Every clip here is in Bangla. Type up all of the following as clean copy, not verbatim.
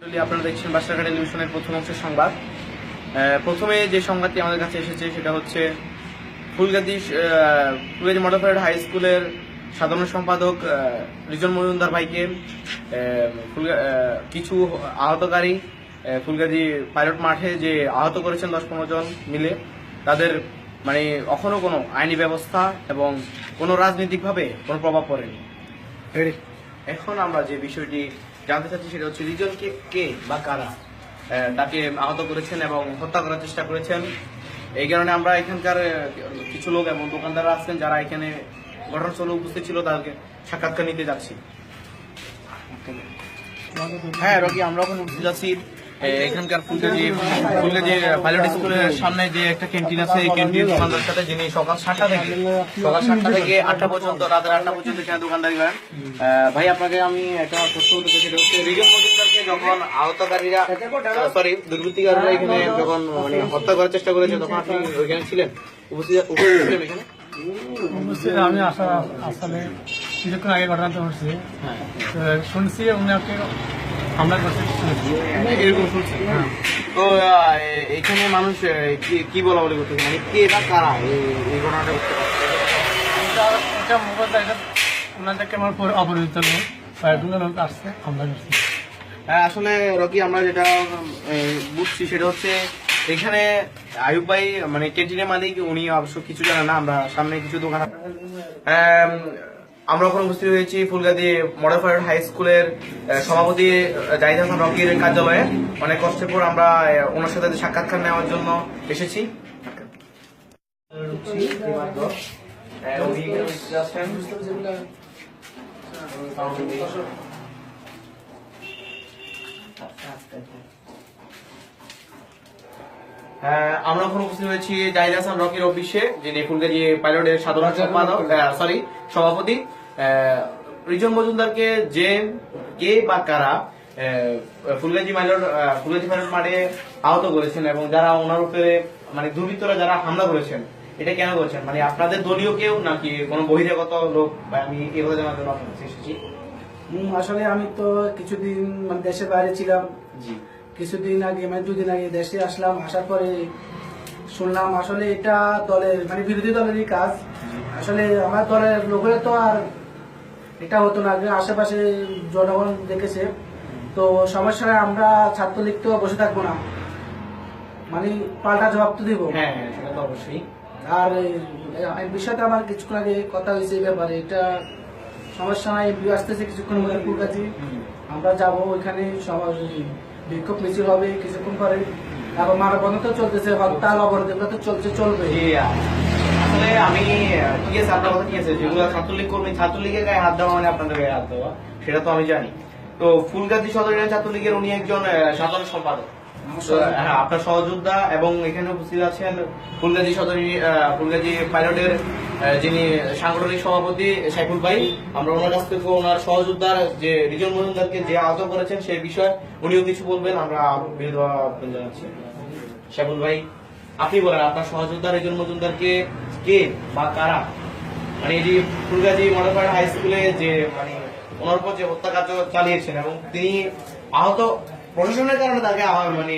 আপনারা দেখছেন বাসারঘাট টেলিভিশনের প্রথম অংশের সংবাদ। প্রথমে যে সংবাদটি আমাদের কাছে এসেছে সেটা হচ্ছে ফুলগাজী মডেল প্যারেড হাই স্কুলের সাধারণ সম্পাদক রিজন মজুমদার ভাইকে কিছু আহতকারী ফুলগাজী পাইলট মাঠে যে আহত করেছেন 10-15 জন মিলে, তাদের মানে এখনো কোনো আইনি ব্যবস্থা এবং কোনো রাজনৈতিকভাবে কোনো প্রভাব পড়েনি। এখন আমরা যে বিষয়টি জানতে চাচ্ছি সেটা হচ্ছে রিজনকে কে বা কারা তাকে আহত করেছেন এবং হত্যা করার চেষ্টা করেছেন। এই কারণে আমরা এখানকার কিছু লোক এবং দোকানদাররা আছেন যারা এখানে ঘটনাস্থলে উপস্থিত ছিল, তাদেরকে সাক্ষাৎকার নিতে যাচ্ছি। হ্যাঁ রকি, আমরা এখন উপস্থিত আছি এখানকার ফুলগাজী পাইলট স্কুলের সামনে যে একটা ক্যান্টিন আছে, এই ক্যান্টিন দোকানদার সাথে, যিনি সকাল 7টা থেকে 8টা পর্যন্ত, রাতের 8টা পর্যন্ত এখানে দোকানদারি করেন। ভাই, আপনাকে আমি একটা প্রশ্ন করতে চাই, সেটা হচ্ছে রিজন মজুমদারকে যখন দুর্বৃত্তকারীরা এখানে যখন মানে হত্যা করার চেষ্টা করেছে, তখন আপনি ওইখানে ছিলেন, উপস্থিত ছিলেন এখানে? আমি আসলে কিছুক্ষণ আগে ঘটনাটা ঘটছে, শুনছি উনাকে হামলা করছে, এরকম শুনছি। তো এখানে মানুষ কি বলা বলি করতেছে, মানে কে বা কারা এই ঘটনাটা করতে পারছে? এটা মোবাইলটা এটা ওনাদেরকে আমার অপরিচিত লোক, কয়েকগুলো লোক আসছে হামলা করছে। হ্যাঁ, আসলে রকি, আমরা যেটা বুঝছি সেটা হচ্ছে এখানে আয়ুব ভাই মানে ক্যান্টিনের মালিক, উনি অবশ্য কিছু জানেন না। আমরা সামনে কিছু দোকান, আমরা এখন উপস্থিত হয়েছি ফুলগাজী মডেল প্যারেড হাই স্কুলের সভাপতি জাহিদ হাসান রকির কার্যালয়ে। অনেক কষ্টের পর আমরা ওনার সাথে সাক্ষাৎকার নেওয়ার জন্য এসেছি। আমরা এখন উপস্থিত হয়েছি জাহিদ হাসান রকির অফিসে, যিনি ফুলগাজী পাইলটের সাধারণ সম্পাদক সভাপতি। রিজন মজুমদারকে কে বা কারা ফুলগাজী পাইলট মাঠে আহত করেছেন এবং যারা ওনার উপরে মানে দুর্বৃত্তরা যারা হামলা করেছেন, এটা কেন করেছেন? মানে আপনাদের দলীয় কেউ নাকি কোনো বহিরাগত লোক? আমি এই কথা জানার জন্য আপনার কাছে এসেছি। আসলে আমি তো কিছুদিন মানে দেশের বাইরে ছিলাম। জি, কিছুদিন আগে মানে 2 দিন আগে দেশে আসলাম। আসার পরে শুনলাম আসলে এটা দলের মানে বিরোধী দলেরই কাজ। আসলে আমার দলের লোকেরা তো আর এটা হতো না, আশেপাশে জনগণ দেখেছে। তো সমস্যায় আমরা ছাত্রলীগ তো বসে থাকবো না, মানে পাল্টা জবাব তো দিব। হ্যাঁ সেটা তো অবশ্যই। আর এই বিষয়টা আমার কিছুক্ষণ আগে কথা হয়েছে এই ব্যাপারে। এটা সমস্যা নাই, আসতেছে কিছুক্ষণ মধ্যে ফুলগাজী, আমরা যাব ওইখানে, বিক্ষোভ মিছিল হবে কিছুক্ষণ পরে। তারপর মানববন্ধন তো চলতেছে, হরতাল অবরোধ এগুলো তো চলবে। আসলে আমি ঠিক আছে, আপনার কথা ঠিক আছে, যেগুলো ছাত্রলীগ কর্মী, ছাত্রলীগের গায়ে হাত দেওয়া মানে আপনাদের গায়ে হাত দেওয়া, সেটা তো আমি জানি। তো ফুলগাজী সদর ইউনিয়ন ছাত্রলীগের উনি একজন সাধারণ সম্পাদক, হ্যাঁ আপনার সহযোদ্ধা, এবং এখানে উপস্থিত আছেন ফুলগাজী পাইলটের যিনি সাংগঠনিক সভাপতি সাইফুল ভাই। আমরা ওনার কাছ থেকে ওনার সহযোদ্ধার যে রিজন মজুমদারকে যে আহত করেছেন সেই বিষয়ে উনিও কিছু বলবেন। আমরা জানাচ্ছি। সাইফুল ভাই, আপনি বলেন আপনার সহযোদ্ধা রিজন মজুমদারকে কে বা কারা মানে এই যে ফুলগাজী মডেল প্যারেড হাই স্কুলে যে মানে ওনার উপর যে হত্যাকাণ্ড চালিয়েছেন এবং তিনি আহত, প্রশাসনের কারণে তাকে মানে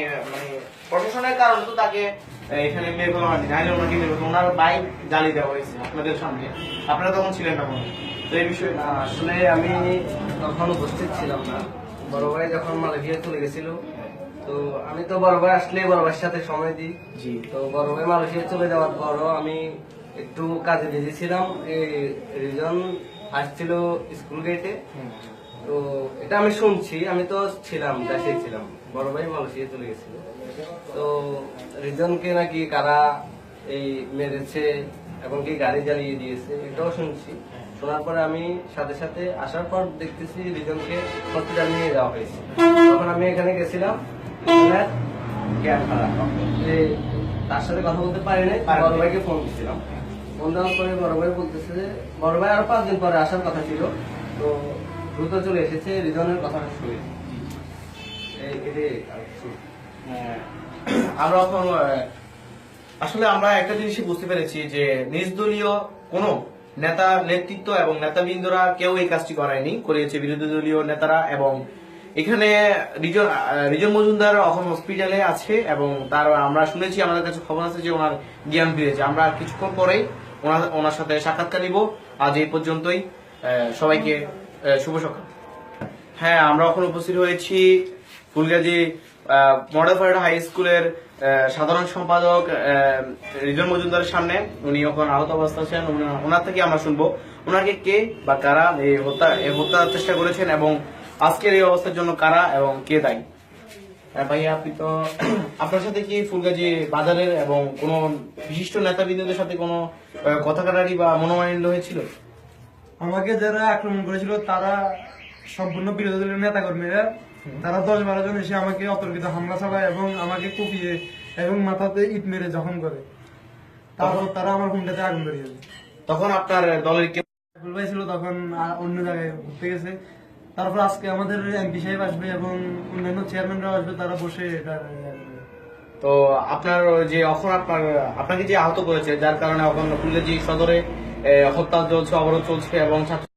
প্রশাসনের কারণে তো তাকে এখানে মেয়ে ফেলা হয়নি, নাহলে ওনাকে ওনার বাইক জ্বালিয়ে দেওয়া হয়েছে আপনাদের সামনে, আপনারা তখন ছিলেন না। তো এই বিষয়ে আসলে আমি তখন উপস্থিত ছিলাম না। বড় ভাই যখন মালয়েশিয়া চলে গেছিল, তো আমি তো বড় ভাই আসলে বড় ভাইয়ের সাথে সময় দিই। জি, তো বড় ভাই মালয়েশিয়া চলে যাওয়ার পরও আমি একটু কাজে বিজি ছিলাম। এই রিজন আসছিল স্কুল গেটে, তো এটা আমি শুনছি, আমি তো ছিলাম, দেশে ছিলাম। বড় ভাই মালয়েশিয়া চলে গেছিল, তো রিজনকে নাকি কারা এই মেরেছে এবং কি গাড়ি জ্বালিয়ে দিয়েছে, এটাও শুনছি। শোনার পরে আমি সাথে সাথে আসার পর দেখতেছি রিজনকে হসপিটাল নিয়ে যাওয়া হয়েছে। তখন আমি এখানে গেছিলাম, জ্ঞান খারাপ, যে তার সাথে কথা বলতে পারি নাই। বড় ভাইকে ফোন দিচ্ছিলাম, ফোন দেওয়ার পরে বড় ভাই বলতেছে যে বড় ভাই আরো 5 দিন পরে আসার কথা ছিল, তো দ্রুত চলে এসেছে, রিজনের কথাটা শুনে। আমরা এখন আসলে আমরা একটা জিনিসই বুঝতে পেরেছি যে নিজ দলীয় কোন নেতা নেতৃত্ব এবং নেতাবৃন্দরা কেউ এই কাজটি করিয়েছে বিরোধী দলীয় নেতারা এবং এখানে রিজন মজুমদার এখন হসপিটালে আছে এবং তার আমরা শুনেছি, আমাদের কাছে খবর আছে যে ওনার জ্ঞান ফিরেছে। আমরা কিছুক্ষণ পরেই ওনার সাথে সাক্ষাৎকার নিব। আজ এই পর্যন্তই। সবাইকে শুভ সকাল। হ্যাঁ, আমরা এখন উপস্থিত হয়েছি ফুলগাজী মডেল ফরেস্ট হাই স্কুলের সাধারণ সম্পাদক রিজন মজুমদারের সামনে। উনি এখন আহত অবস্থা আছেন। ওনার থেকে আমরা শুনবো ওনাকে কে বা কারা এই হত্যার চেষ্টা করেছেন এবং আজকের এই অবস্থার জন্য কারা এবং কে দায়ী। ভাইয়া, আপনি তো আপনার সাথে কি ফুলগাজী বাজারের এবং কোন বিশিষ্ট নেতাবৃন্দদের সাথে কোনো কথা কাটারি বা মনোমালিন্য হয়েছিল? আমাকে যারা আক্রমণ করেছিল তারা সম্পূর্ণ বিরোধী দলের নেতা কর্মীরা, তারা 10-12 জন এসে আমাকে অতর্কিত হামলা চালায় এবং আমাকে কুপিয়ে এবং মাথাতে ইট মেরে জখম করে। তারপর তারা আমার হুন্ডাতে আগুন ধরিয়ে দেয়। তখন আপনার দলের কে সাইফুল ভাই ছিল তখন অন্য জায়গায় ঘুরতে গেছে। তারপর আজকে আমাদের এমপি সাহেব আসবে এবং অন্যান্য চেয়ারম্যানরাও আসবে, তারা বসে এটা তো আপনার যে এখন আপনাকে যে আহত করেছে, যার কারণে এখন ফুলগাজী সদরে হত্যা চলছে, অবরোধ চলছে এবং ছাত্র